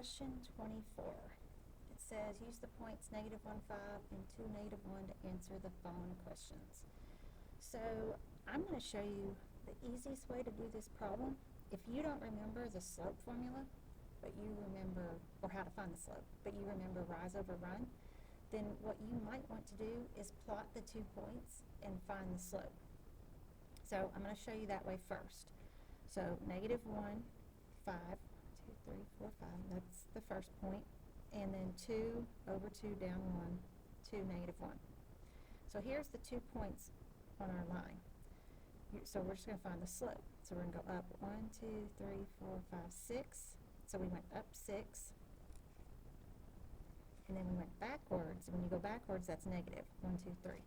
Question 24. It says, use the points -1, 5 and 2, -1 to answer the following questions. So I'm going to show you the easiest way to do this problem. If you don't remember the slope formula, but you remember, or how to find the slope, but you remember rise over run, then what you might want to do is plot the 2 points and find the slope. So I'm going to show you that way first. So -1, 5, 2, 3, 4, 5, that's the first point, and then 2 over 2 down 1 to -1. So here's the 2 points on our line. So we're just going to find the slope. So we're going to go up 1, 2, 3, 4, 5, 6. So we went up 6, and then we went backwards. When you go backwards, that's negative 1, 2, 3,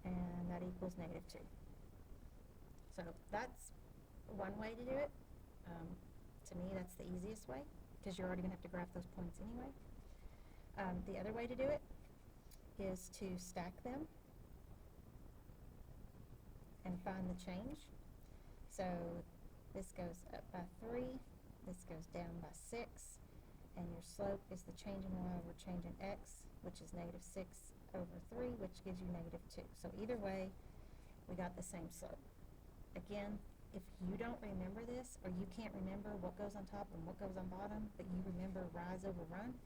and that equals -2. So that's one way to do it. To me, that's the easiest way, because you're already going to have to graph those points anyway. The other way to do it is to stack them and find the change. So this goes up by 3, this goes down by 6, and your slope is the change in y over change in x, which is -6 over 3, which gives you -2. So either way, we got the same slope. Again, if you don't remember this, or you can't remember what goes on top and what goes on bottom, but you remember rise over run,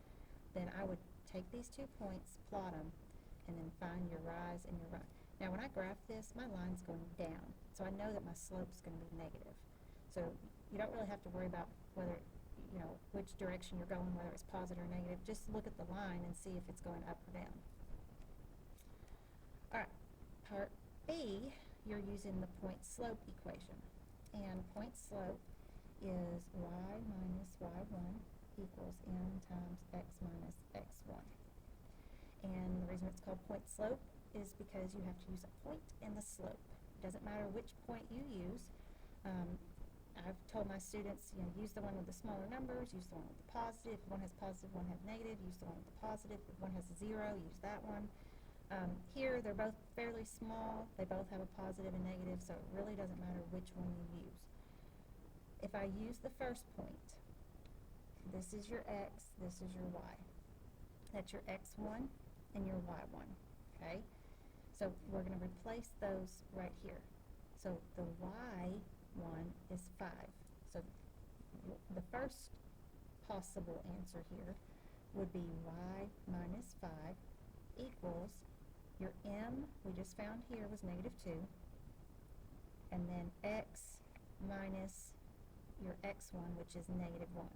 then I would take these 2 points, plot them, and then find your rise and your run. Now when I graph this, my line's going down, so I know that my slope's going to be negative. So you don't really have to worry about whether, which direction you're going, whether it's positive or negative. Just look at the line and see if it's going up or down. Alright, part B, you're using the point slope equation. And point slope is y minus y1 equals m times x minus x1. And the reason it's called point slope is because you have to use a point and the slope. It doesn't matter which point you use. I've told my students, use the one with the smaller numbers, use the one with the positive. If one has positive, one has negative, use the one with the positive. If one has a 0, use that one. Here, they're both fairly small. They both have a positive and negative, so it really doesn't matter which one you use. If I use the first point, this is your x, this is your y. That's your x1 and your y1, okay? So we're going to replace those right here. So the y1 is 5. So the first possible answer here would be y minus 5 equals your m, we just found here, was -2, and then x minus your x1, which is -1.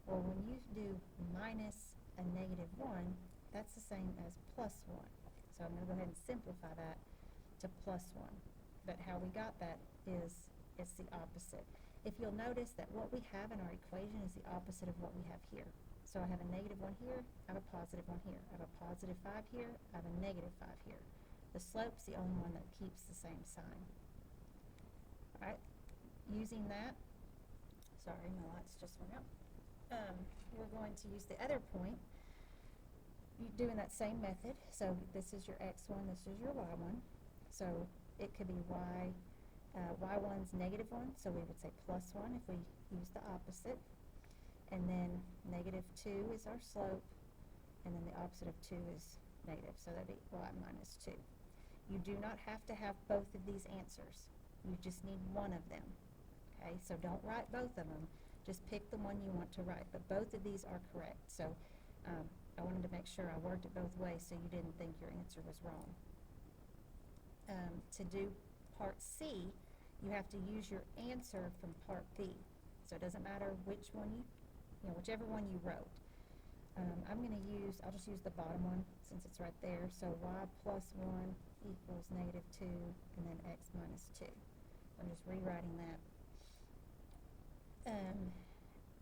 Well, when you do minus a -1, that's the same as +1. So I'm going to go ahead and simplify that to +1. But how we got that is it's the opposite. If you'll notice that what we have in our equation is the opposite of what we have here. So I have a -1 here, I have a +1 here. I have a +5 here, I have a -5 here. The slope's the only one that keeps the same sign. Alright, using that, sorry, my lights just went out. We're going to use the other point, doing that same method. So this is your x1, this is your y1. So it could be y1's -1, so we would say +1 if we use the opposite. And then -2 is our slope, and then the opposite of 2 is negative, so that'd be y minus 2. You do not have to have both of these answers. You just need one of them. Okay, so don't write both of them. Just pick the one you want to write, but both of these are correct. So I wanted to make sure I worked it both ways so you didn't think your answer was wrong. To do part C, you have to use your answer from part B. So it doesn't matter which one whichever one you wrote. I'll just use the bottom one since it's right there. So y plus 1 equals -2, and then x minus 2. I'm just rewriting that. And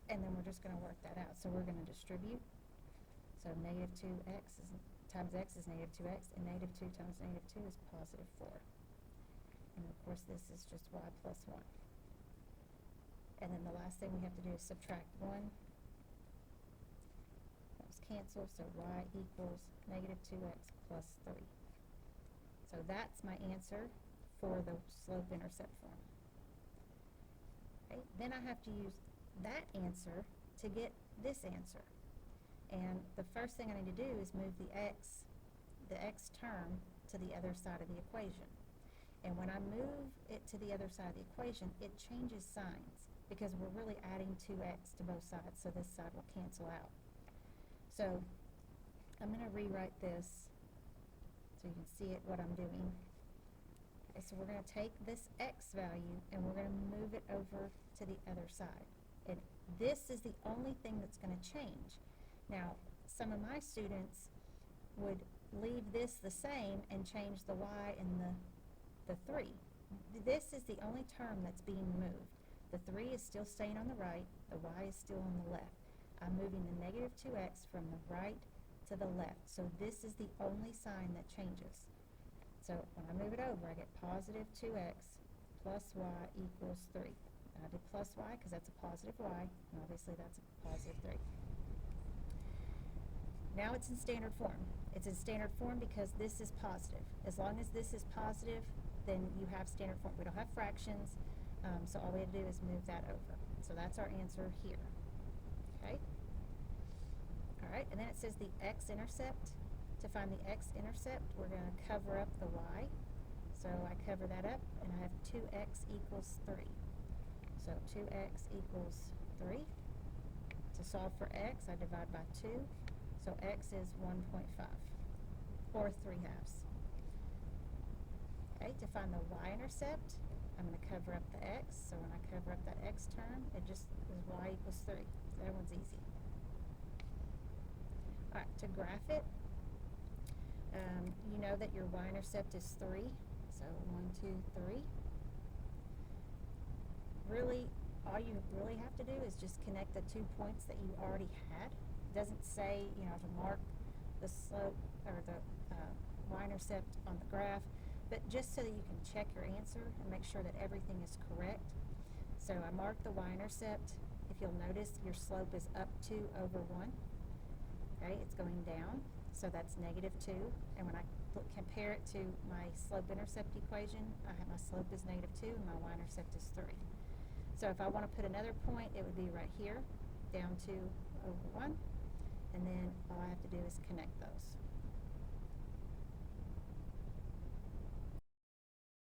then we're just going to work that out. So we're going to distribute. So -2x times x is -2x, and -2 times -2 is +4. And of course this is just y plus 1. And then the last thing we have to do is subtract 1. Those cancel, so y equals -2x plus 3. So that's my answer for the slope-intercept form. Okay, then I have to use that answer to get this answer. And the first thing I need to do is move the x term to the other side of the equation. And when I move it to the other side of the equation, it changes signs because we're really adding 2x to both sides, so this side will cancel out. So I'm going to rewrite this so you can see what I'm doing. Okay, so we're going to take this x value and we're going to move it over to the other side. And this is the only thing that's going to change. Now, some of my students would leave this the same and change the y and the 3. This is the only term that's being moved. The 3 is still staying on the right, the y is still on the left. I'm moving the negative 2x from the right to the left. So this is the only sign that changes. So when I move it over, I get positive 2x plus y equals 3. And I did plus y because that's a positive y, and obviously that's a positive 3. Now it's in standard form. It's in standard form because this is positive. As long as this is positive, then you have standard form. We don't have fractions, so all we have to do is move that over. So that's our answer here. Okay? All right, and then it says the x-intercept. To find the x-intercept, we're going to cover up the y. So I cover that up, and I have 2x equals 3. So 2x equals 3. To solve for x, I divide by 2. So x is 1.5, or 3/2. Okay, to find the y-intercept, I'm going to cover up the x. So when I cover up that x term, it just is y equals 3. So that one's easy. All right, to graph it, you know that your y-intercept is 3. So 1, 2, 3. Really, all you really have to do is just connect the 2 points that you already had. It doesn't say, to mark the slope or the y-intercept on the graph, but just so that you can check your answer and make sure that everything is correct. So I marked the y-intercept. If you'll notice, your slope is up 2 over 1. Okay, it's going down, so that's negative 2. And when I compare it to my slope-intercept equation, my slope is negative 2 and my y-intercept is 3. So if I want to put another point, it would be right here, down 2 over 1. And then all I have to do is connect those.